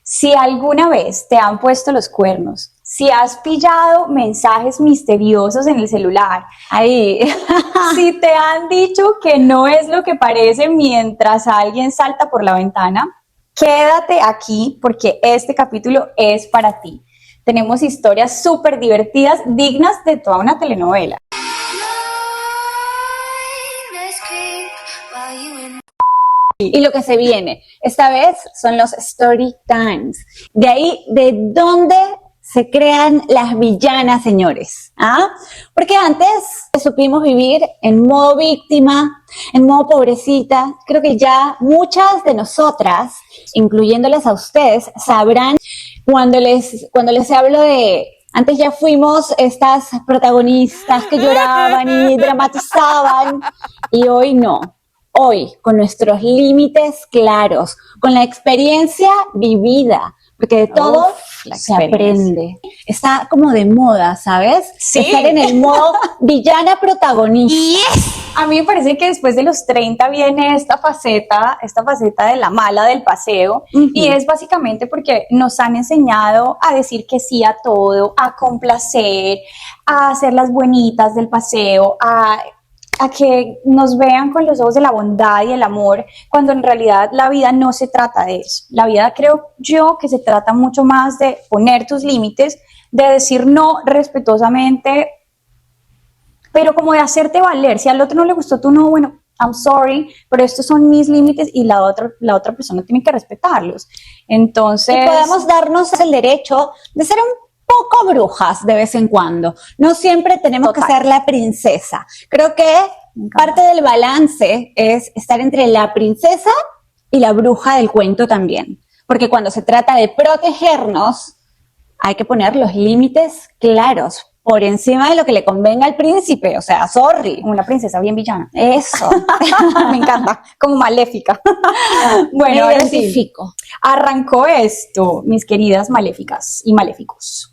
Si alguna vez te han puesto los cuernos, si has pillado mensajes misteriosos en el celular, Ahí. si te han dicho que no es lo que parece mientras alguien salta por la ventana, quédate aquí porque este capítulo es para ti. Tenemos historias súper divertidas, dignas de toda una telenovela. Y lo que se viene, esta vez son los story times. De ahí, ¿de dónde se crean las villanas, señores? ¿Ah? Porque antes supimos vivir en modo víctima, en modo pobrecita. Creo que ya muchas de nosotras, incluyéndoles a ustedes, sabrán cuando les hablo de... Antes ya fuimos estas protagonistas que lloraban y dramatizaban, y hoy no. Hoy, con nuestros límites claros, con la experiencia vivida, porque de todo se aprende. Está como de moda, ¿sabes? Sí. Estar en el modo villana protagonista. Yes. A mí me parece que después de los 30 viene esta faceta de la mala del paseo, y es básicamente porque nos han enseñado a decir que sí a todo, a complacer, a hacer las buenitas del paseo, a que nos vean con los ojos de la bondad y el amor, cuando en realidad la vida no se trata de eso. La vida, creo yo, que se trata mucho más de poner tus límites, de decir no respetuosamente, pero como de hacerte valer. Si al otro no le gustó tu no, bueno, I'm sorry, pero estos son mis límites y la otra persona tiene que respetarlos. Entonces... Y podemos darnos el derecho de ser un poco brujas de vez en cuando. No siempre tenemos que ser la princesa. Creo que parte del balance es estar entre la princesa y la bruja del cuento también. Porque cuando se trata de protegernos, hay que poner los límites claros, por encima de lo que le convenga al príncipe. O sea, sorry. Una princesa bien villana. Eso. Me encanta. Como maléfica. Bueno, ahora sí. Arrancó esto, mis queridas maléficas y maléficos.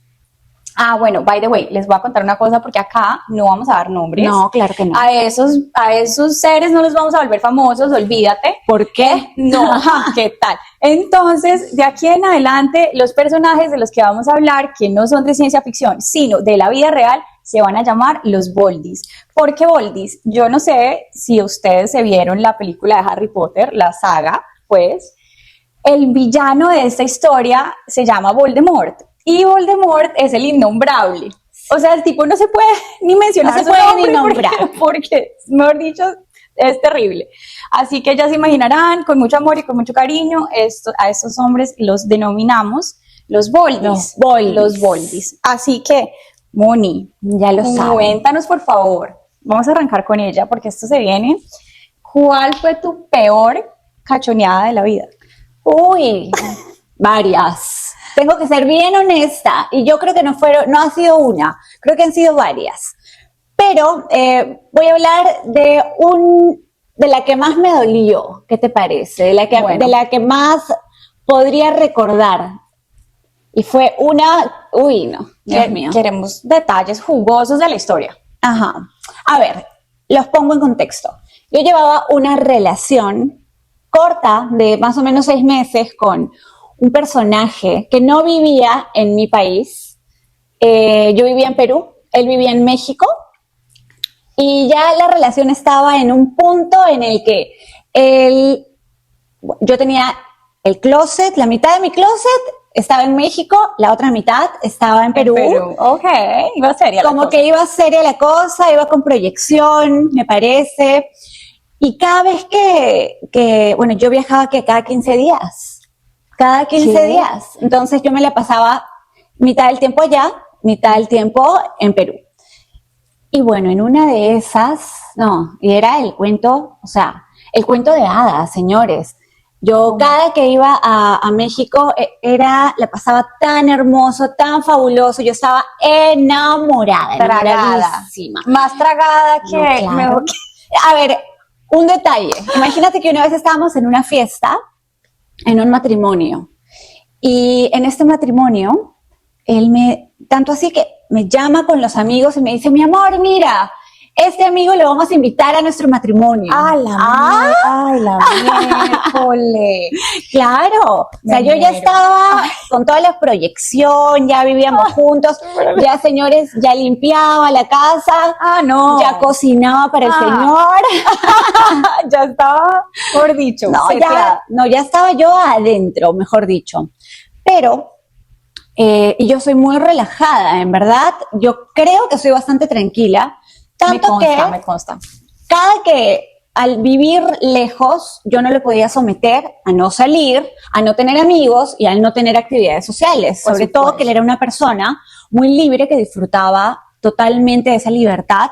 Ah, bueno, by the way, les voy a contar una cosa porque acá no vamos a dar nombres. No, claro que no. A esos seres no los vamos a volver famosos, olvídate. ¿Por qué? No, ¿qué tal? Entonces, de aquí en adelante, los personajes de los que vamos a hablar, que no son de ciencia ficción, sino de la vida real, se van a llamar los Boldis. ¿Por qué Boldis? Yo no sé si ustedes se vieron la película de Harry Potter, la saga, pues, el villano de esta historia se llama Voldemort. Y Voldemort es el innombrable. O sea, el tipo no se puede ni mencionar, no se puede ni nombrar. Porque, mejor dicho, es terrible. Así que ya se imaginarán, con mucho amor y con mucho cariño, a estos hombres los denominamos los Boldis. Los Boldis. Así que, Moni, ya lo sabes. Cuéntanos, por favor. Vamos a arrancar con ella porque esto se viene. ¿Cuál fue tu peor cachoneada de la vida? Uy, varias. Tengo que ser bien honesta, y yo creo que no ha sido una, creo que han sido varias. Pero voy a hablar de la que más me dolió. ¿Qué te parece? De la que más podría recordar. Y fue una, no, Dios mío. Queremos detalles jugosos de la historia. Ajá. A ver, los pongo en contexto. Yo llevaba una relación corta de más o menos 6 meses con un personaje que no vivía en mi país. Yo vivía en Perú, él vivía en México, y ya la relación estaba en un punto en el que yo tenía el closet, la mitad de mi closet estaba en México, la otra mitad estaba en Perú. Ok, iba seria como que iba seria la cosa, iba con proyección, me parece. Y cada vez que bueno, yo viajaba cada 15 días. Cada 15 días. Entonces yo me la pasaba mitad del tiempo allá, mitad del tiempo en Perú. Y bueno, en una de esas, y era el cuento, o sea, el cuento de hadas, señores. Yo cada que iba a México la pasaba tan hermoso, tan fabuloso. Yo estaba enamorada. Más tragada que... No, claro. A ver, un detalle. Imagínate que una vez estábamos en una fiesta, en un matrimonio, y en este matrimonio tanto así que me llama con los amigos y me dice: mi amor, mira, este amigo lo vamos a invitar a nuestro matrimonio. Ay, la miércoles. Claro, o sea, yo ya estaba con toda la proyección, ya vivíamos juntos, ya señores, ya limpiaba la casa, no. ya cocinaba para el señor. Ya estaba, mejor dicho, ya estaba yo adentro, mejor dicho. Pero, y yo soy muy relajada, en verdad, yo creo que soy bastante tranquila, tanto me consta. Cada que al vivir lejos, yo no le podía someter a no salir, a no tener amigos y a no tener actividades sociales. Sobre todo que él era una persona muy libre que disfrutaba totalmente de esa libertad.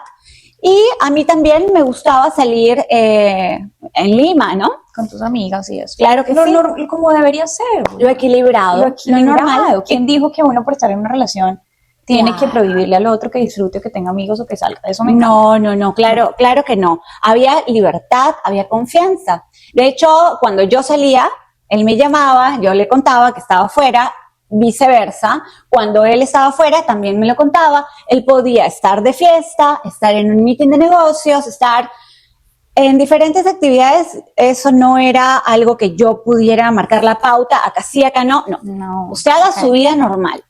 Y a mí también me gustaba salir en Lima, ¿no? Con tus amigas y eso. Claro que sí. Como debería ser. Lo equilibrado. Lo normal. ¿Quién dijo que uno por estar en una relación tiene que prohibirle al otro que disfrute o que tenga amigos o que salga? Eso me encanta. No, claro que no. Había libertad, había confianza. De hecho, cuando yo salía, él me llamaba, yo le contaba que estaba afuera, viceversa. Cuando él estaba afuera, también me lo contaba. Él podía estar de fiesta, estar en un meeting de negocios, estar en diferentes actividades. Eso no era algo que yo pudiera marcar la pauta, acá sí, acá no. Usted haga su vida normal.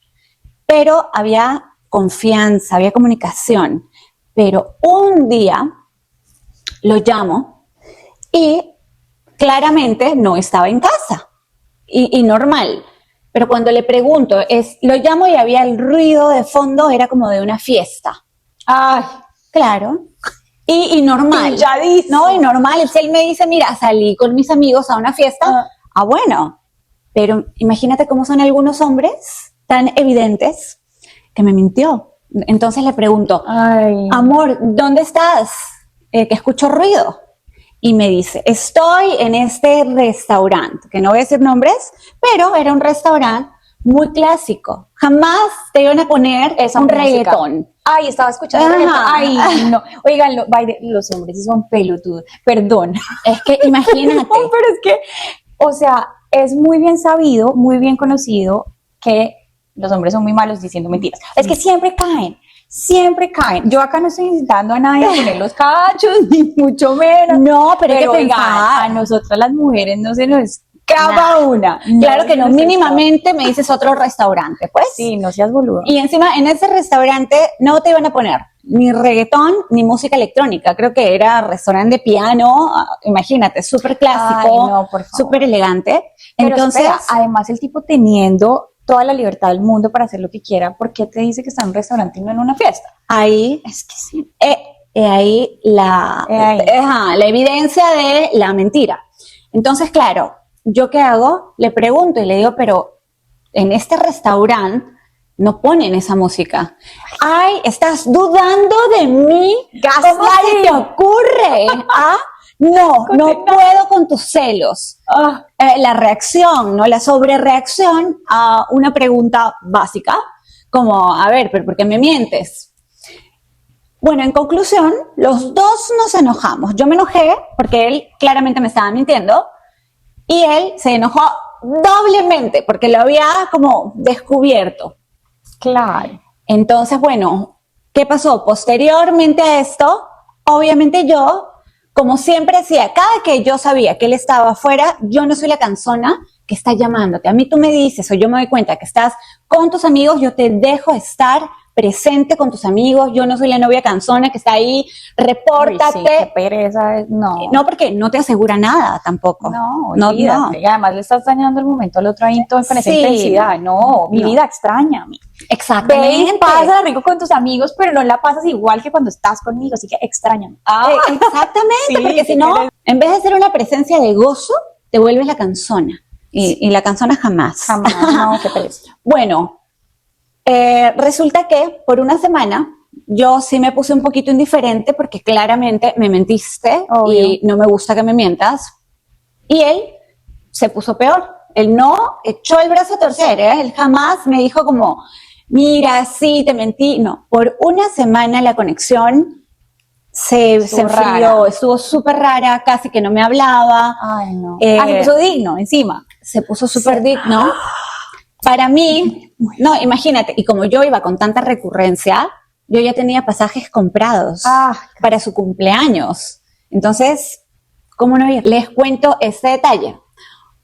Pero había confianza, había comunicación. Pero un día lo llamo y claramente no estaba en casa. Y normal. Pero cuando le pregunto, lo llamo y había el ruido de fondo, era como de una fiesta. Ay, claro. Y normal. Pilladísimo. No, y normal. Él me dice, mira, salí con mis amigos a una fiesta. Bueno. Pero imagínate cómo son algunos hombres tan evidentes que me mintió. Entonces le pregunto, amor, ¿dónde estás? Que escucho ruido. Y me dice, estoy en este restaurante, que no voy a decir nombres, pero era un restaurante muy clásico. Jamás te iban a poner un reggaetón. Ay, estaba escuchando reggaetón. Ay, no. Oigan, los hombres sí son pelotudos. Perdón. Es que imagínate. Pero es que, o sea, es muy bien sabido, muy bien conocido que los hombres son muy malos diciendo mentiras. Es que siempre caen. Yo acá no estoy incitando a nadie a poner los cachos, ni mucho menos. No, pero hay que oigan, pensar. a nosotras las mujeres no se nos escapa una. Claro que no, mínimamente me dices otro restaurante, pues. Sí, no seas boludo. Y encima, en ese restaurante no te iban a poner ni reggaetón ni música electrónica. Creo que era restaurante de piano, imagínate, súper clásico, súper elegante. Pero entonces, espera, además el tipo teniendo toda la libertad del mundo para hacer lo que quiera, ¿por qué te dice que está en un restaurante y no en una fiesta? Ahí, es que sí. Ahí la evidencia de la mentira. Entonces, claro, ¿yo qué hago? Le pregunto y le digo, pero en este restaurante no ponen esa música. Ay, ¿estás dudando de mí? ¿Cómo se te ocurre? No puedo con tus celos. La reacción, ¿no? La sobrereacción a una pregunta básica, como, a ver, ¿pero por qué me mientes? Bueno, en conclusión, los dos nos enojamos. Yo me enojé porque él claramente me estaba mintiendo y él se enojó doblemente porque lo había como descubierto. Claro. Entonces, bueno, ¿qué pasó? Posteriormente a esto, obviamente yo, como siempre hacía, cada que yo sabía que él estaba afuera, yo no soy la cansona que está llamándote. A mí tú me dices o yo me doy cuenta que estás con tus amigos, yo te dejo estar presente con tus amigos. Yo no soy la novia cansona que está ahí, repórtate. Uy, sí, qué pereza. No, porque no te asegura nada tampoco. No. Y además le estás dañando el momento al otro ahí con esa intensidad. No, mi vida, extrañame. Exactamente. Ve, pasa rico con tus amigos, pero no la pasas igual que cuando estás conmigo, así que extrañame. Exactamente, porque si no, en vez de ser una presencia de gozo, te vuelves la cansona. Y la cansona jamás. Jamás, no, qué pereza. Bueno, resulta que por una semana yo sí me puse un poquito indiferente porque claramente me mentiste. Obvio. Y no me gusta que me mientas. Y él se puso peor. Él no echó el brazo a torcer, Él jamás me dijo como, mira, sí, te mentí. No, por una semana la conexión se enfrió, estuvo súper rara, casi que no me hablaba. Ay, no. Se puso digno encima. Se puso súper digno. Para mí, no, imagínate, y como yo iba con tanta recurrencia, yo ya tenía pasajes comprados para su cumpleaños. Entonces, ¿cómo no ir? Les cuento este detalle.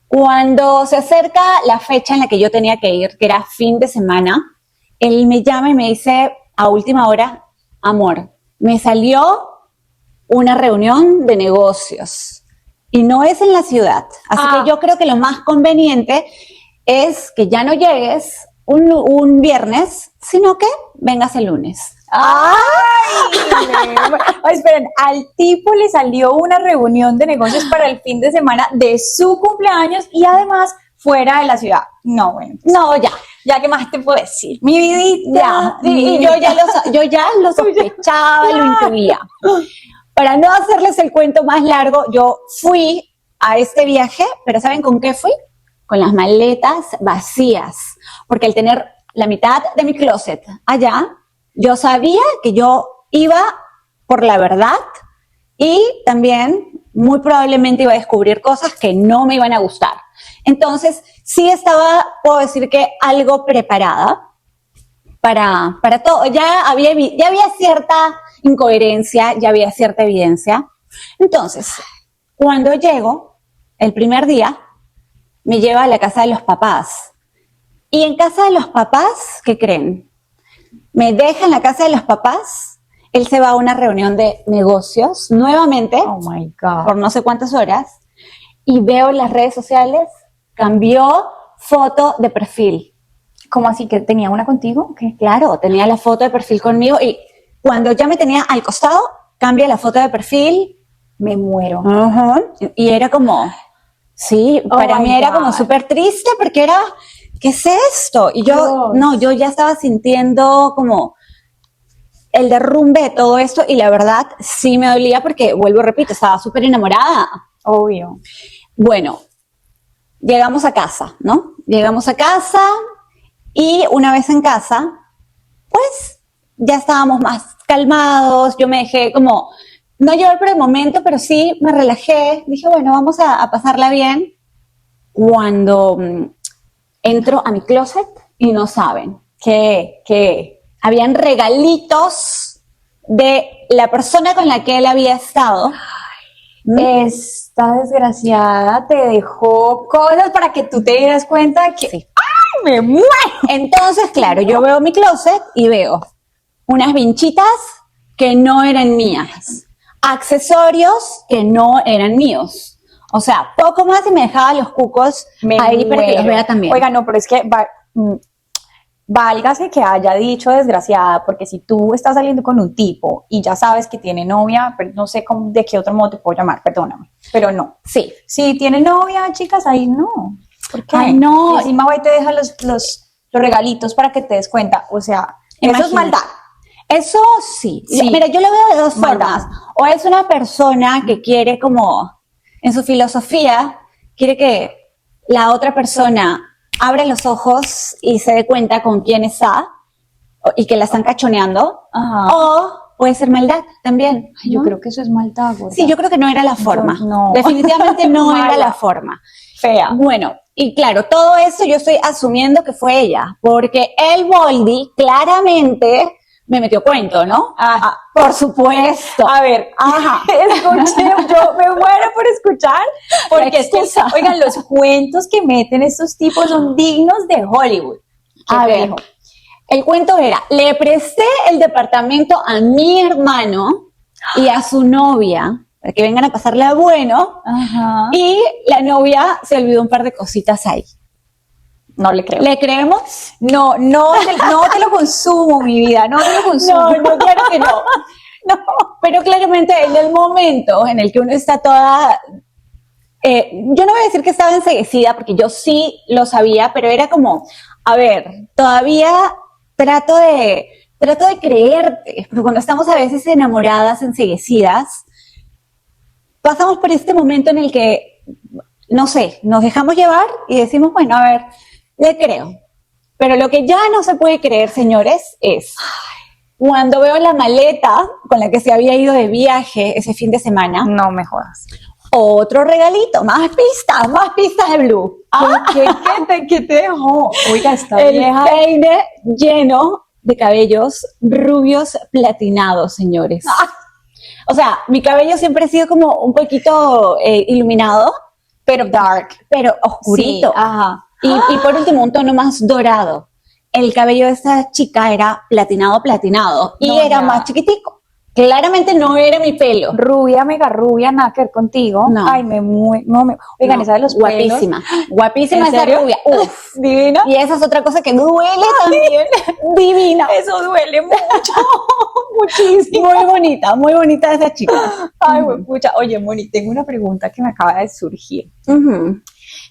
Cuando se acerca la fecha en la que yo tenía que ir, que era fin de semana, él me llama y me dice a última hora, amor, me salió una reunión de negocios y no es en la ciudad. Así que yo creo que lo más conveniente es que ya no llegues un viernes, sino que vengas el lunes. ¡Ay! Esperen, al tipo le salió una reunión de negocios para el fin de semana de su cumpleaños y además fuera de la ciudad. No, bueno. Pues, no, ya. Ya, ¿qué más te puedo decir? Mi vidita. Ya. Y yo ya lo sospechaba, lo intuía. Para no hacerles el cuento más largo, yo fui a este viaje, pero ¿saben con qué fui? Con las maletas vacías. Porque al tener la mitad de mi closet allá, yo sabía que yo iba por la verdad y también muy probablemente iba a descubrir cosas que no me iban a gustar. Entonces, sí estaba, puedo decir que algo preparada para todo. Ya había cierta incoherencia, ya había cierta evidencia. Entonces, cuando llego, el primer día, me lleva a la casa de los papás. Y en casa de los papás, ¿qué creen? Me deja en la casa de los papás, él se va a una reunión de negocios nuevamente, oh my God, por no sé cuántas horas, y veo en las redes sociales, cambió foto de perfil. ¿Cómo así? ¿Que tenía una contigo? ¿Qué? Claro, tenía la foto de perfil conmigo y cuando ya me tenía al costado, cambia la foto de perfil. Me muero. Y era como, sí, para mí era como súper triste porque era... ¿Qué es esto? Y yo ya estaba sintiendo como el derrumbe de todo esto y la verdad sí me dolía porque, vuelvo y repito, estaba súper enamorada. Obvio. Bueno, llegamos a casa, ¿no? Llegamos a casa y una vez en casa, pues ya estábamos más calmados, yo me dejé como, no llevar por el momento, pero sí me relajé, dije, bueno, vamos a pasarla bien. Cuando... entro a mi closet y no saben que habían regalitos de la persona con la que él había estado. Esta desgraciada te dejó cosas para que tú te dieras cuenta de que sí. ¡Ay, me muero! Entonces, claro, yo veo mi closet y veo unas vinchitas que no eran mías, accesorios que no eran míos. O sea, poco más y me dejaba los cucos ahí para que los vea también. Oiga, no, pero es que válgase que haya dicho desgraciada, porque si tú estás saliendo con un tipo y ya sabes que tiene novia, pero no sé de qué otro modo te puedo llamar, perdóname, pero no. Sí. Si tiene novia, chicas, ahí no. ¿Por qué? Ay, no. Y encima va y te deja los regalitos para que te des cuenta. O sea, eso es maldad. Eso sí. Mira, yo lo veo de dos formas. O es una persona que quiere como... en su filosofía, quiere que la otra persona abra los ojos y se dé cuenta con quién está y que la están cachoneando. Ajá. O puede ser maldad también. Ay, yo creo que eso es maldad, gorda. Sí, yo creo que no era la forma. No. Definitivamente no era la forma. Fea. Bueno, y claro, todo eso yo estoy asumiendo que fue ella, porque el Boldi claramente... me metió cuento, ¿no? Por supuesto. A ver, escuché, yo me muero por escuchar, porque es que, oigan, los cuentos que meten estos tipos son dignos de Hollywood. A ver, el cuento era, le presté el departamento a mi hermano y a su novia, para que vengan a pasarla bueno, y la novia se olvidó un par de cositas ahí. No le creo. ¿Le creemos? No te lo consumo, mi vida, no te lo consumo. No, claro que no. No, pero claramente en el momento en el que uno está toda... yo no voy a decir que estaba enceguecida, porque yo sí lo sabía, pero era como, a ver, todavía trato de creerte, porque cuando estamos a veces enamoradas, enceguecidas, pasamos por este momento en el que, no sé, nos dejamos llevar y decimos, bueno, a ver... le creo. Pero lo que ya no se puede creer, señores, es cuando veo la maleta con la que se había ido de viaje ese fin de semana. No me jodas. Otro regalito, más pistas de Blue. ¿Qué te dejó? Oiga, esta el vieja. peine lleno de cabellos rubios platinados, señores. O sea, mi cabello siempre ha sido como un poquito iluminado, pero dark. pero oscurito. Sí, ajá. Y por último, un tono más dorado. El cabello de esta chica era platinado y No, era ya. más chiquitico. Claramente no era mi pelo. Rubia, mega rubia, nada que ver contigo. No. Ay, oigan, No, esa de los pelos. guapísima ¿En esa serio? rubia. Uf, Divina. y esa es otra cosa que duele también. Divina. Eso duele mucho, muchísimo. Muy bonita esa chica. Ay, pucha. Oye, Moni, tengo una pregunta que me acaba de surgir. Ujú.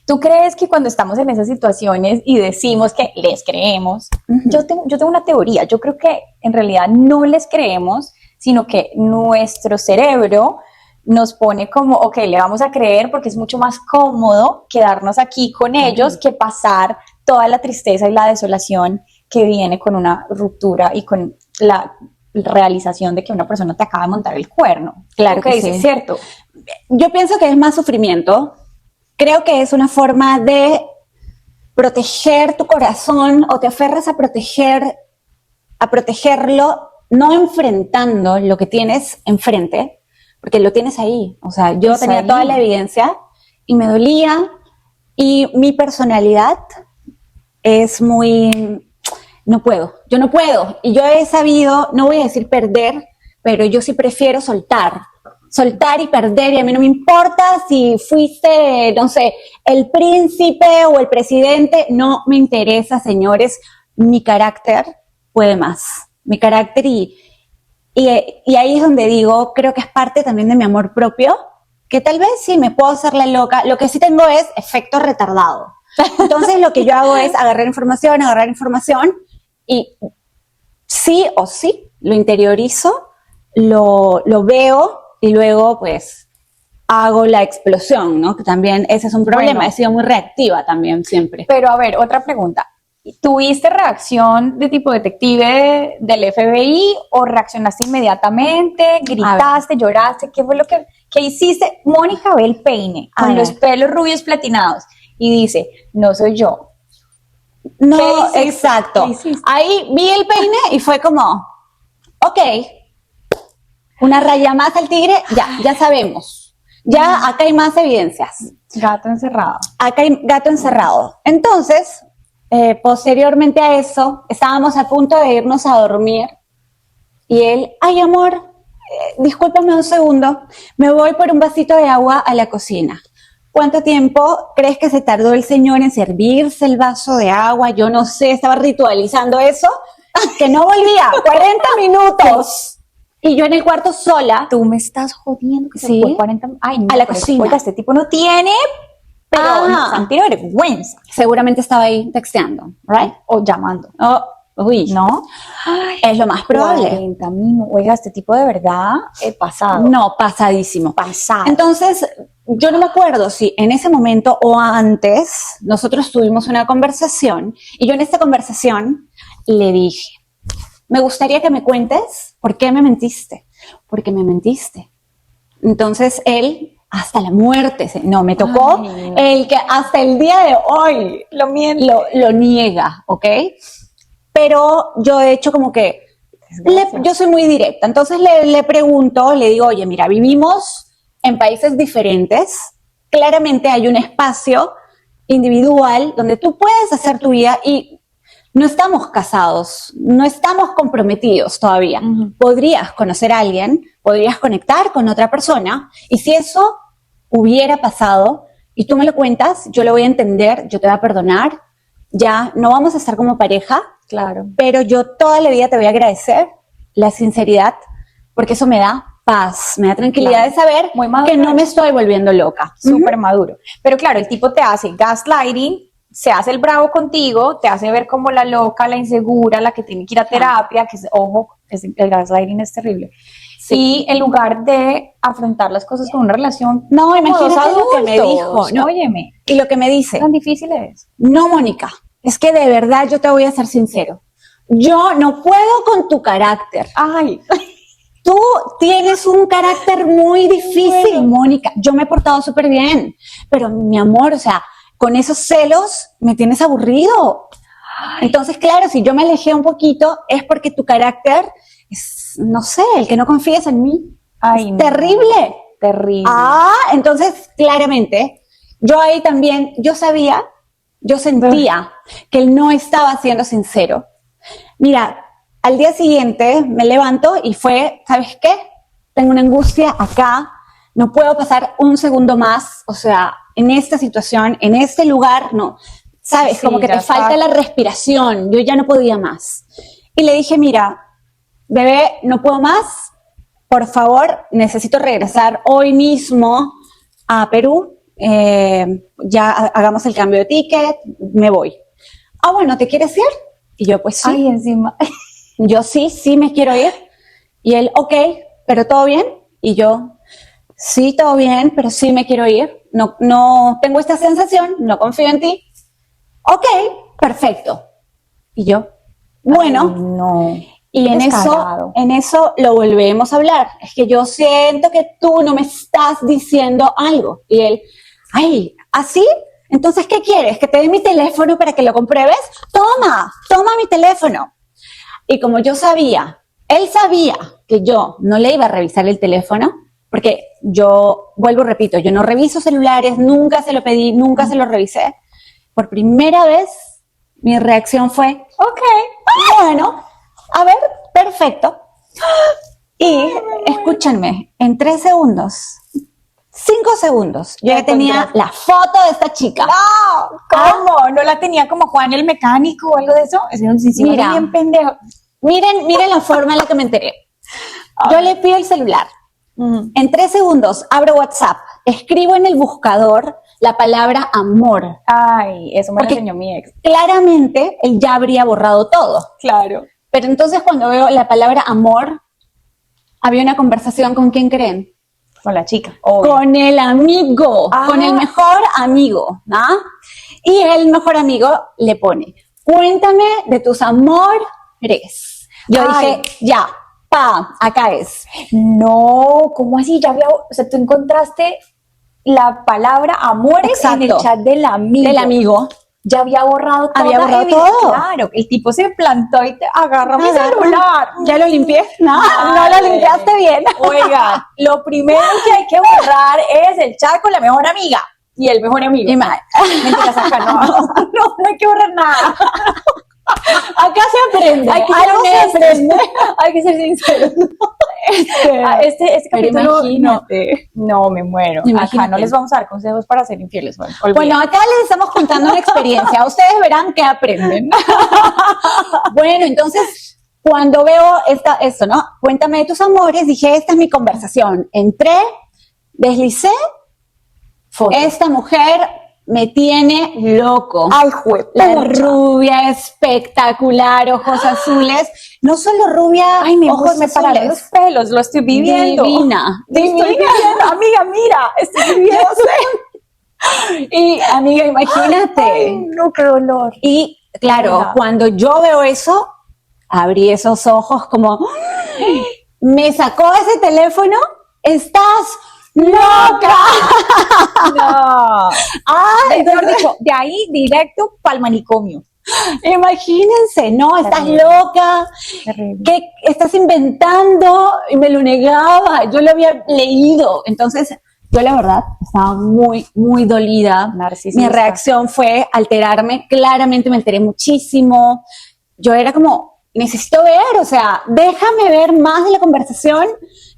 ¿Tú crees que cuando estamos en esas situaciones y decimos que les creemos, yo tengo una teoría, yo creo que en realidad no les creemos, sino que nuestro cerebro nos pone como, ok, le vamos a creer porque es mucho más cómodo quedarnos aquí con ellos que pasar toda la tristeza y la desolación que viene con una ruptura y con la realización de que una persona te acaba de montar el cuerno. Claro que dices, sí. ¿cierto? Yo pienso que es más sufrimiento. Creo que es una forma de proteger tu corazón o te aferras a protegerlo, no enfrentando lo que tienes enfrente, porque lo tienes ahí. O sea, yo tenía ahí. toda la evidencia y me dolía, y mi personalidad es muy, yo no puedo. Y yo he sabido, no voy a decir perder, pero yo sí prefiero soltar y perder, y a mí no me importa si fuiste, no sé, el príncipe o el presidente, no me interesa, señores, mi carácter puede más, mi carácter y ahí es donde digo, creo que es parte también de mi amor propio, que tal vez sí me puedo hacer la loca, lo que sí tengo es efecto retardado. Entonces lo que yo hago es agarrar información y sí o sí lo interiorizo, lo veo y luego pues hago la explosión, ¿no? Que también ese es un problema, Bueno. he sido muy reactiva también siempre. Pero a ver, otra pregunta. ¿Tuviste reacción de tipo detective del FBI o reaccionaste inmediatamente? ¿Gritaste, lloraste? ¿Qué fue lo que hiciste? Mónica ve el peine A con ver. los pelos rubios platinados y dice, no soy yo. No, ¿Qué hiciste? exacto. ¿Qué hiciste? Ahí vi el peine y fue como, ok, una raya más al tigre, ya sabemos. Ya acá hay más evidencias. Gato encerrado. Acá hay gato encerrado. Entonces, posteriormente a eso, estábamos a punto de irnos a dormir y él, ay amor, discúlpame un segundo, me voy por un vasito de agua a la cocina. ¿Cuánto tiempo crees que se tardó el señor en servirse el vaso de agua? Yo no sé, estaba ritualizando eso, que no volvía, 40 minutos. Y yo en el cuarto sola. Tú me estás jodiendo que Sí. se fue 40. Ay, no, A la pero cocina. oiga, este tipo no tiene, pero no tiene vergüenza. Seguramente estaba ahí texteando, right? O llamando. Uy, ¿No? es lo más probable. 40 minutos. Oiga, este tipo de verdad pasado. No, pasadísimo. Pasado. Entonces, yo no me acuerdo si en ese momento o antes nosotros tuvimos una conversación y yo en esta conversación le dije, me gustaría que me cuentes por qué me mentiste. Porque me mentiste. Entonces él, hasta la muerte, no, me tocó Ay, no. el que hasta el día de hoy lo niega, ¿ok? Pero yo he hecho como que, yo soy muy directa, entonces le pregunto, le digo, oye, mira, vivimos en países diferentes, claramente hay un espacio individual donde tú puedes hacer tu vida y no estamos casados, no estamos comprometidos todavía. Ujú. Podrías conocer a alguien, podrías conectar con otra persona y si eso hubiera pasado y tú me lo cuentas, yo lo voy a entender, yo te voy a perdonar, ya no vamos a estar como pareja, Claro. pero yo toda la vida te voy a agradecer la sinceridad porque eso me da paz, me da tranquilidad Claro. de saber Muy maduro. que no me estoy volviendo loca. Súper maduro. Pero claro, el tipo te hace gaslighting, se hace el bravo contigo, te hace ver como la loca, la insegura, la que tiene que ir a terapia, que es, ojo, el gaslighting es terrible. Sí. Y en lugar de afrontar las cosas con una relación, No, como imagínate dos lo que me adultos, dijo, no. Óyeme, Y lo que me dice, tan difícil es. no, Mónica, es que de verdad yo te voy a ser sincero. Yo no puedo con tu carácter. Ay, Tú tienes un carácter muy difícil, Mónica. Yo me he portado súper bien, pero mi amor, o sea, con esos celos me tienes aburrido. Entonces, claro, si yo me alejé un poquito es porque tu carácter es, no sé, el que no confíes en mí. Ay, no. Terrible. Terrible. Entonces, claramente, yo ahí también, yo sentía que él no estaba siendo sincero. Mira, al día siguiente me levanto y fue, ¿sabes qué? Tengo una angustia acá, no puedo pasar un segundo más, o sea, en esta situación, en este lugar, no. ¿Sabes? Sí, como que te falta la respiración, yo ya no podía más. Y le dije, mira, bebé, no puedo más, por favor, necesito regresar hoy mismo a Perú, ya hagamos el cambio de ticket, me voy. Bueno, ¿te quieres ir? Y yo, pues sí. Ay, encima. Yo sí me quiero ir. Y él, ok, ¿pero todo bien? Y yo, sí, todo bien, pero sí me quiero ir. No tengo esta sensación, no confío en ti. Ok, perfecto. Y yo, bueno. Ay, no. Y en eso lo volvemos a hablar. Es que yo siento que tú no me estás diciendo algo. Y él, ay, ¿así? Entonces, ¿qué quieres? ¿Que te dé mi teléfono para que lo compruebes? Toma mi teléfono. Y como yo sabía, él sabía que yo no le iba a revisar el teléfono, porque yo, vuelvo, repito, yo no reviso celulares, nunca se lo pedí, nunca se lo revisé. Por primera vez, mi reacción fue, ok, bueno, a ver, perfecto. Y escúchenme, en 3 segundos, 5 segundos, yo ya tenía la foto de esta chica. ¡No! ¿Cómo? ¿No la tenía como Juan el mecánico o algo de eso? Es un Mira, bien pendejo. Miren la forma en la que me enteré. Yo le pido el celular. En 3 segundos abro WhatsApp, escribo en el buscador la palabra amor. Ay, eso me lo enseñó mi ex. Claramente él ya habría borrado todo. Claro. Pero entonces cuando veo la palabra amor, había una conversación con quién creen. Con la chica. Con el amigo, con el mejor amigo, ¿no? Y el mejor amigo le pone, cuéntame de tus amores. Yo dije, ya, acá es. No, ¿cómo así? Ya había, o sea, tú encontraste la palabra amores en el chat del amigo. Del amigo. Ya había borrado todo. Había borrado todo. Claro, el tipo se plantó y te agarró mi celular. ¿Ya lo limpié? No lo limpiaste bien. Oiga, lo primero que hay que borrar es el chat con la mejor amiga y el mejor amigo. Mentiras, acá no hay que borrar nada. Acá se aprende. Hay que ser honesto. Hay que ser sincero. Este capítulo, imagínate. No, me muero. Imagínate. Acá no les vamos a dar consejos para ser infieles. Bueno, acá les estamos contando una experiencia. Ustedes verán qué aprenden. Bueno, entonces, cuando veo esto, ¿no? Cuéntame de tus amores, dije, esta es mi conversación. Entré, deslicé, esta mujer me tiene loco. Ay, juez. La rubia espectacular, ojos azules. No solo rubia, ojos me pararon los pelos, lo estoy viviendo. Divina. Amiga, mira, estoy viviendo. Y, amiga, imagínate. Ay, no, qué dolor. Y, claro, cuando yo veo eso, abrí esos ojos como, me sacó ese teléfono, estás ¡loca! No. Mejor dicho, de ahí directo para el manicomio. Imagínense, no, estás loca, ¿qué estás inventando? Y me lo negaba, yo lo había leído. Entonces, yo la verdad estaba muy, muy dolida. Narcisista. Mi reacción fue alterarme, claramente me alteré muchísimo. Yo era como, necesito ver, o sea, déjame ver más de la conversación,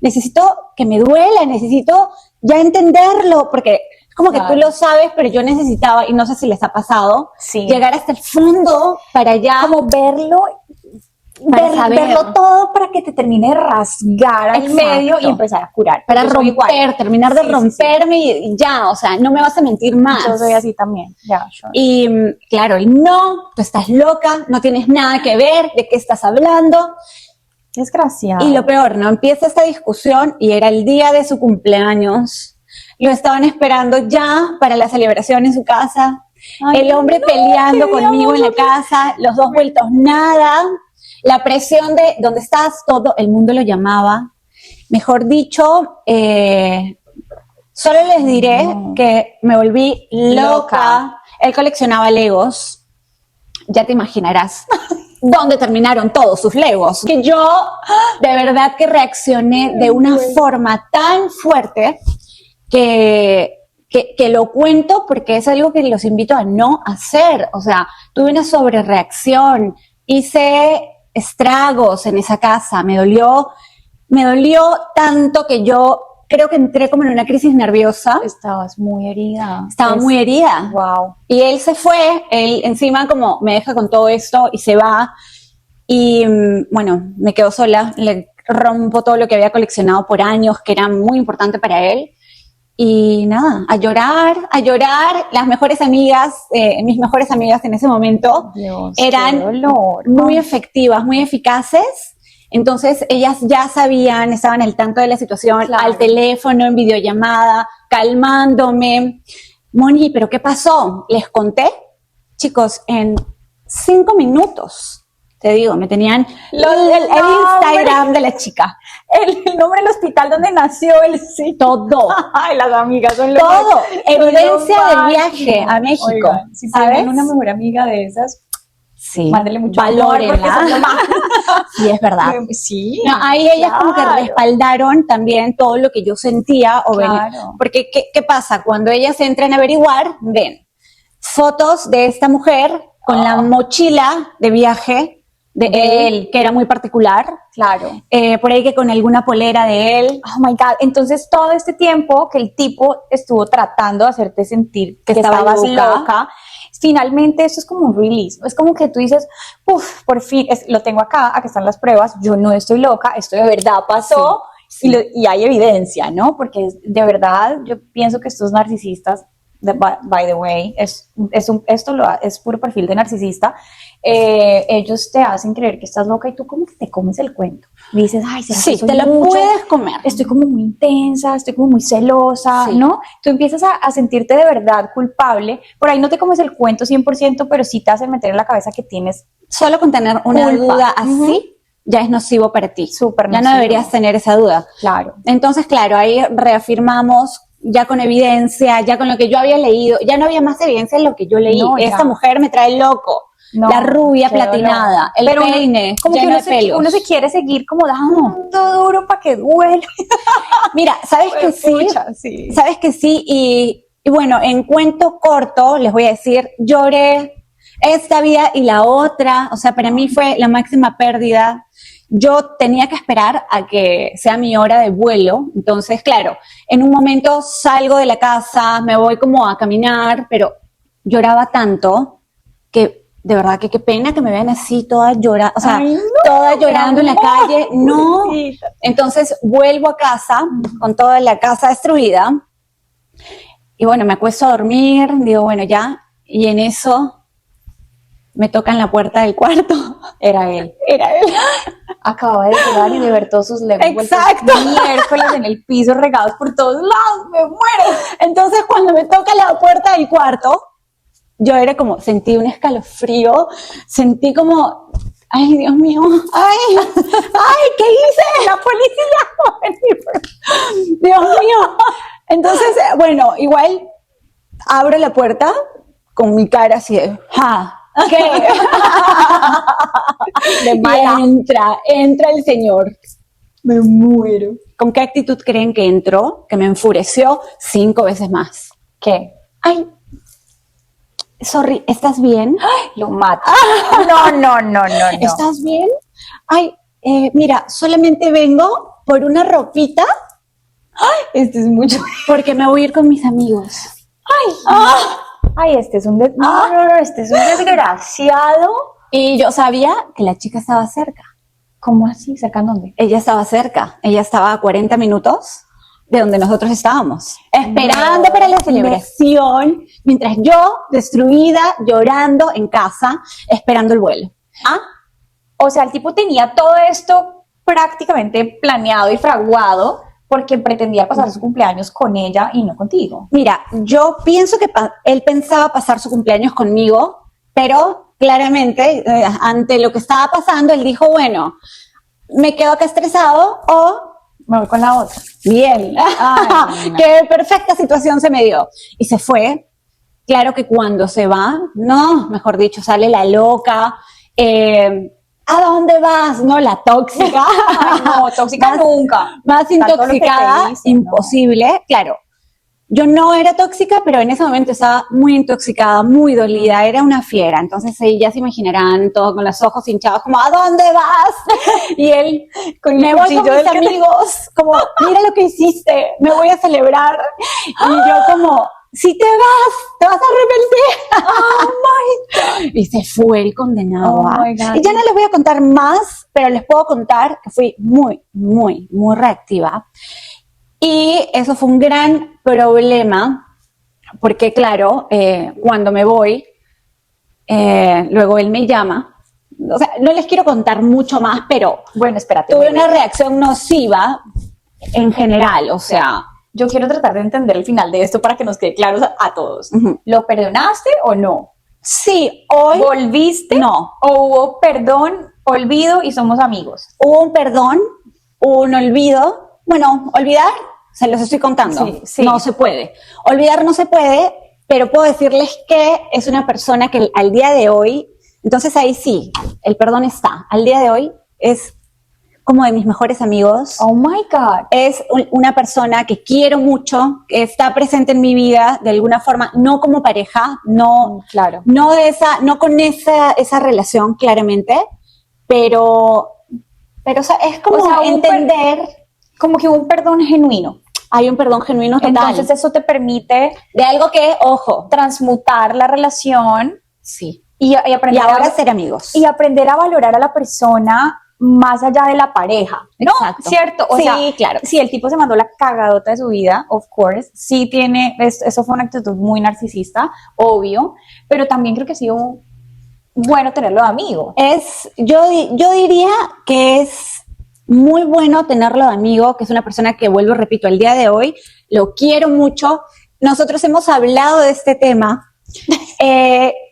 necesito que me duela, necesito ya entenderlo, porque es como que tú lo sabes, pero yo necesitaba, y no sé si les ha pasado, llegar hasta el fondo para ya como verlo todo para que te termine de rasgar al medio y empezar a curar. Para romper, terminar de romperme y ya, o sea, no me vas a mentir más. Yo soy así también, ya. Y claro, y no, tú estás loca, no tienes nada que ver, ¿de qué estás hablando? Desgraciado. Y lo peor, ¿no? Empieza esta discusión y era el día de su cumpleaños. Lo estaban esperando ya para la celebración en su casa. Ay, el hombre peleando conmigo en la casa, los dos vueltos nada. La presión de ¿dónde estás? Todo el mundo lo llamaba. Mejor dicho, solo les diré que me volví loca. Él coleccionaba Legos ya te imaginarás dónde terminaron todos sus legos. Que yo de verdad que reaccioné de una forma tan fuerte que lo cuento porque es algo que los invito a no hacer. O sea, tuve una sobrereacción, hice estragos en esa casa, me dolió tanto que yo creo que entré como en una crisis nerviosa. Estabas muy herida. Estaba muy herida. Wow. Y él se fue, él encima como me deja con todo esto y se va. Y bueno, me quedo sola, le rompo todo lo que había coleccionado por años, que era muy importante para él. Y nada, a llorar. Las mejores amigas, mis mejores amigas en ese momento, Dios, eran muy efectivas, muy eficaces. Entonces ellas ya sabían, estaban al tanto de la situación, claro, al teléfono, en videollamada, calmándome. Moni, ¿pero qué pasó? Les conté, chicos, en 5 minutos, te digo, me tenían el Instagram de la chica. El nombre del hospital donde nació el sí. Todo. Ay, las amigas son lo Todo. más, Evidencia son lo del viaje a México. Oigan, si tienen una mejor amiga de esas, sí, mándele mucho valórenla. Sí, es verdad. Sí. No, ahí ellas como que respaldaron también todo lo que yo sentía o venía. Porque, ¿qué pasa? Cuando ellas entran a averiguar, ven fotos de esta mujer con la mochila de viaje de él, que era muy particular. Claro. Por ahí que con alguna polera de él. Oh my God. Entonces, todo este tiempo que el tipo estuvo tratando de hacerte sentir que estabas loca, finalmente eso es como un release. Es como que tú dices, uff, por fin, lo tengo acá están las pruebas, yo no estoy loca, esto de verdad pasó. Sí. Y hay evidencia, ¿no? Porque de verdad yo pienso que estos narcisistas, by the way, esto es puro perfil de narcisista. Ellos te hacen creer que estás loca y tú como que te comes el cuento. Dices, ay, sí, te lo puedes comer. Estoy como muy intensa, estoy como muy celosa, sí, ¿no? Tú empiezas a sentirte de verdad culpable. Por ahí no te comes el cuento 100%, pero sí te hacen meter en la cabeza que tienes solo con tener una duda así, ya es nocivo para ti. Súper nocivo. Ya no deberías tener esa duda. Claro. Entonces, claro, ahí reafirmamos ya con evidencia, ya con lo que yo había leído, ya no había más evidencia en lo que yo leí. Esta mujer me trae loco. No, la rubia platinada, el peine, como que uno se quiere seguir como dando duro para que duele. Mira, ¿sabes que sí? ¿Sabes que sí? Y bueno, en cuento corto, les voy a decir, lloré esta vida y la otra, o sea, para mí fue la máxima pérdida. Yo tenía que esperar a que sea mi hora de vuelo, entonces, claro, en un momento salgo de la casa, me voy como a caminar, pero lloraba tanto que de verdad que qué pena que me vean así toda llorando, o sea, toda llorando en la calle, no. Entonces vuelvo a casa con toda la casa destruida y bueno, me acuesto a dormir, digo, bueno, ya, y en eso me tocan la puerta del cuarto. Era él. Acababa de llegar y de ver todos sus legos. Exacto. Miércoles en el piso regados por todos lados, me muero. Entonces cuando me toca la puerta del cuarto, yo era como, sentí un escalofrío, sentí como, ay, Dios mío, ay, ¿qué hice? La policía va a venir. Dios mío. Entonces, bueno, igual abro la puerta con mi cara así de, ¿qué? De mala. Y entra el señor. Me muero. ¿Con qué actitud creen que entró? Que me enfureció 5 veces más. ¿Qué? Ay, sorry, ¿estás bien? ¡Ay! Lo mato. No. ¿Estás bien? Ay, mira, solamente vengo por una ropita. Ay, este es mucho. Porque me voy a ir con mis amigos. Ay, este es un este es un desgraciado. Y yo sabía que la chica estaba cerca. ¿Cómo así? ¿Cerca dónde? Ella estaba cerca. Ella estaba a 40 minutos de donde nosotros estábamos, esperando para la celebración, mientras yo, destruida, llorando en casa, esperando el vuelo. O sea, el tipo tenía todo esto prácticamente planeado y fraguado porque pretendía pasar su cumpleaños con ella y no contigo. Mira, yo pienso que él pensaba pasar su cumpleaños conmigo, pero claramente, ante lo que estaba pasando, él dijo, bueno, me quedo acá estresado o me voy con la otra. Bien. Qué perfecta situación se me dio. Y se fue. Claro que cuando se va, no, mejor dicho, sale la loca, ¿a dónde vas? No, la tóxica. Ay, no, tóxica nunca. Más intoxicada, Dicen, imposible. ¿No? Claro, yo no era tóxica, pero en ese momento estaba muy intoxicada, muy dolida, era una fiera. Entonces ahí ya se imaginarán, todo con los ojos hinchados, como, ¿a dónde vas? Y él, me voy con mis amigos, como, mira lo que hiciste, me voy a celebrar. Y yo como, si te vas a arrepentir. Oh my God. Y se fue el condenado. Oh my God. Y ya no les voy a contar más, pero les puedo contar que fui muy, muy, muy reactiva. Y eso fue un gran problema, porque claro, cuando me voy, luego él me llama. O sea, no les quiero contar mucho más, pero bueno, espérate. Tuve una reacción nociva en general, o sea... Yo quiero tratar de entender el final de esto para que nos quede claro a todos. ¿Lo perdonaste o no? Sí, hoy... ¿Volviste? No. ¿O hubo perdón, olvido y somos amigos? Hubo un perdón, un olvido. Bueno, olvidar, se los estoy contando. Sí, sí. No se puede. Olvidar no se puede, pero puedo decirles que es una persona que al día de hoy, entonces ahí sí, el perdón está. Al día de hoy es como de mis mejores amigos. Oh my God. Es una persona que quiero mucho, que está presente en mi vida de alguna forma, no como pareja, no, claro. no con esa relación claramente, pero o sea, es como entender. Como que un perdón genuino. Hay un perdón genuino total. Entonces eso te permite de algo que, ojo, transmutar la relación. Sí. Y aprender ahora ser amigos. Y aprender a valorar a la persona más allá de la pareja, ¿no? Exacto. ¿Cierto? O sí, sea, claro. Si el tipo se mandó la cagadota de su vida, of course, sí tiene, eso fue una actitud muy narcisista, obvio, pero también creo que ha sido bueno tenerlo de amigo. Yo diría que es muy bueno tenerlo de amigo, que es una persona que, vuelvo, repito, el día de hoy, lo quiero mucho. Nosotros hemos hablado de este tema.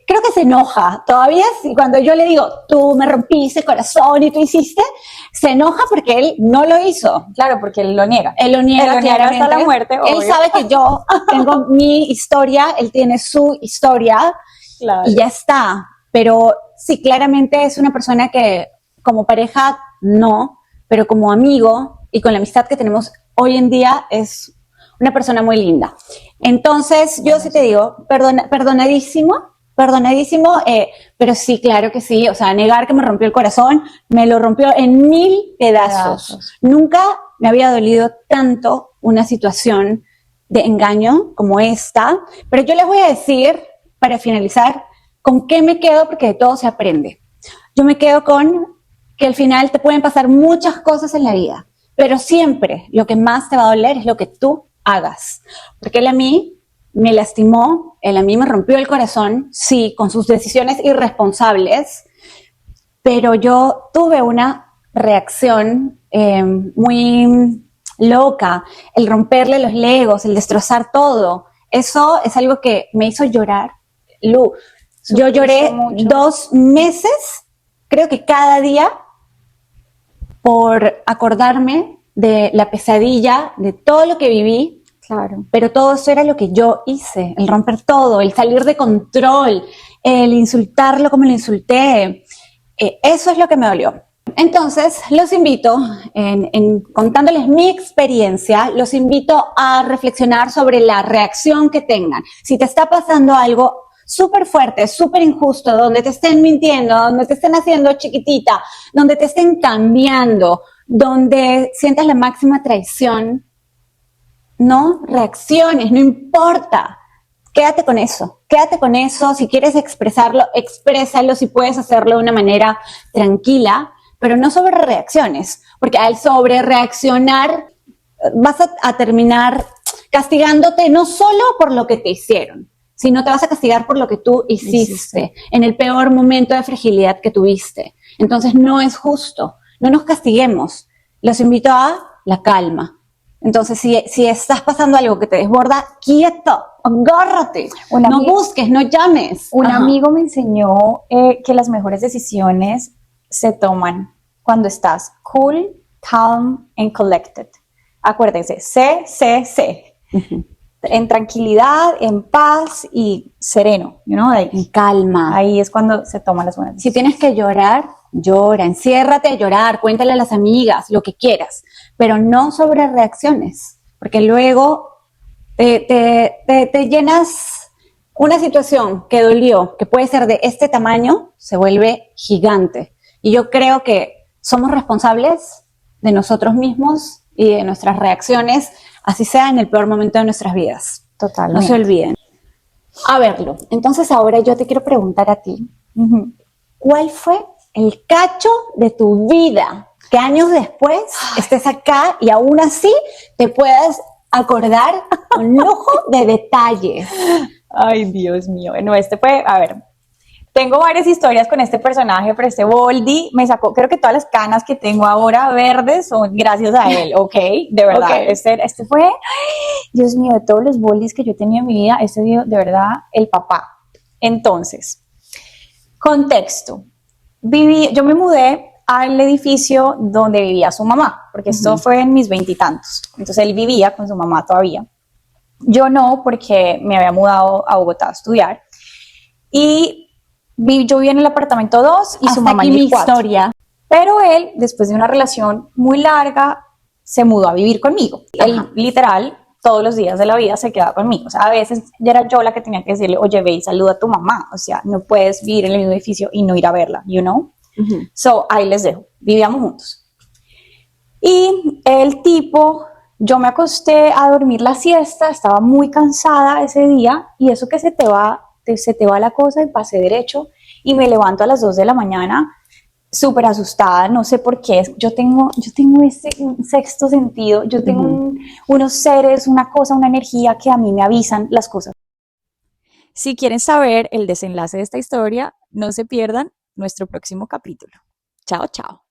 Creo que se enoja todavía cuando yo le digo, tú me rompiste el corazón y tú hiciste, se enoja porque él no lo hizo. Claro, porque él lo niega. Él lo niega claramente. Hasta la muerte, obvio. Él sabe que yo tengo mi historia, él tiene su historia, claro. Y ya está. Pero sí, claramente es una persona que como pareja no, pero como amigo y con la amistad que tenemos hoy en día es una persona muy linda. Entonces, yo sí te digo, perdonadísimo, pero sí, claro que sí, o sea, negar que me rompió el corazón, me lo rompió en 1000 pedazos. Nunca me había dolido tanto una situación de engaño como esta, pero yo les voy a decir, para finalizar, con qué me quedo, porque de todo se aprende. Yo me quedo con que al final te pueden pasar muchas cosas en la vida, pero siempre lo que más te va a doler es lo que tú hagas, porque él a mí me lastimó, él a mí me rompió el corazón, sí, con sus decisiones irresponsables, pero yo tuve una reacción muy loca, el romperle los legos, el destrozar todo, eso es algo que me hizo llorar. Lu, yo lloré mucho. 2 meses, creo que cada día, por acordarme de la pesadilla, de todo lo que viví. Claro. Pero todo eso era lo que yo hice, el romper todo, el salir de control, el insultarlo como lo insulté. Eso es lo que me dolió. Entonces, los invito, contándoles mi experiencia, los invito a reflexionar sobre la reacción que tengan. Si te está pasando algo súper fuerte, súper injusto, donde te estén mintiendo, donde te estén haciendo chiquitita, donde te estén cambiando, donde sientas la máxima traición, no reacciones, no importa. Quédate con eso, si quieres expresarlo, exprésalo, si puedes hacerlo de una manera tranquila, pero no sobre reacciones, porque al sobre reaccionar vas a terminar castigándote no solo por lo que te hicieron, sino te vas a castigar por lo que tú hiciste en el peor momento de fragilidad que tuviste. Entonces no es justo, no nos castiguemos. Los invito a la calma. Entonces, si estás pasando algo que te desborda, quieto, agárrate, no busques, no llames. Un amigo me enseñó que las mejores decisiones se toman cuando estás cool, calm and collected. Acuérdense, C. en tranquilidad, en paz y sereno, En calma. Ahí es cuando se toman las buenas Si decisiones. tienes que llorar, llora, enciérrate a llorar, cuéntale a las amigas, lo que quieras, pero no sobre reacciones, porque luego te llenas una situación que dolió, que puede ser de este tamaño, se vuelve gigante. Y yo creo que somos responsables de nosotros mismos y de nuestras reacciones, así sea en el peor momento de nuestras vidas. Totalmente. No se olviden. A verlo. Entonces ahora yo te quiero preguntar a ti, ¿cuál fue el cacho de tu vida? Que años después estés acá y aún así te puedas acordar con lujo de detalles. Ay, Dios mío. No, a ver, tengo varias historias con este personaje, pero este Voldy me sacó, creo que todas las canas que tengo ahora verdes son gracias a él, ¿ok? De verdad, Okay. Este fue, Dios mío, de todos los Voldys que yo tenía en mi vida, este dio de verdad el papá. Entonces, contexto. Yo me mudé al edificio donde vivía su mamá, porque esto fue en mis 20 y tantos. Entonces él vivía con su mamá todavía. Yo no, porque me había mudado a Bogotá a estudiar. Y yo vivía en el apartamento 2 y Hasta su mamá aquí en mi el 4. historia. Pero él, después de una relación muy larga, se mudó a vivir conmigo. Él, literal, todos los días de la vida se quedaba conmigo. O sea, a veces ya era yo la que tenía que decirle, oye, ve y saluda a tu mamá. O sea, no puedes vivir en el mismo edificio y no ir a verla, you know? So, ahí les dejo. Vivíamos juntos. Y el tipo, yo me acosté a dormir la siesta, estaba muy cansada ese día, y eso que se te va la cosa, y pasé derecho, y me levanto a las 2 de la mañana, súper asustada, no sé por qué. Yo tengo ese sexto sentido, yo tengo unos seres, una cosa, una energía que a mí me avisan las cosas. Si quieren saber el desenlace de esta historia, no se pierdan nuestro próximo capítulo. Chao, chao.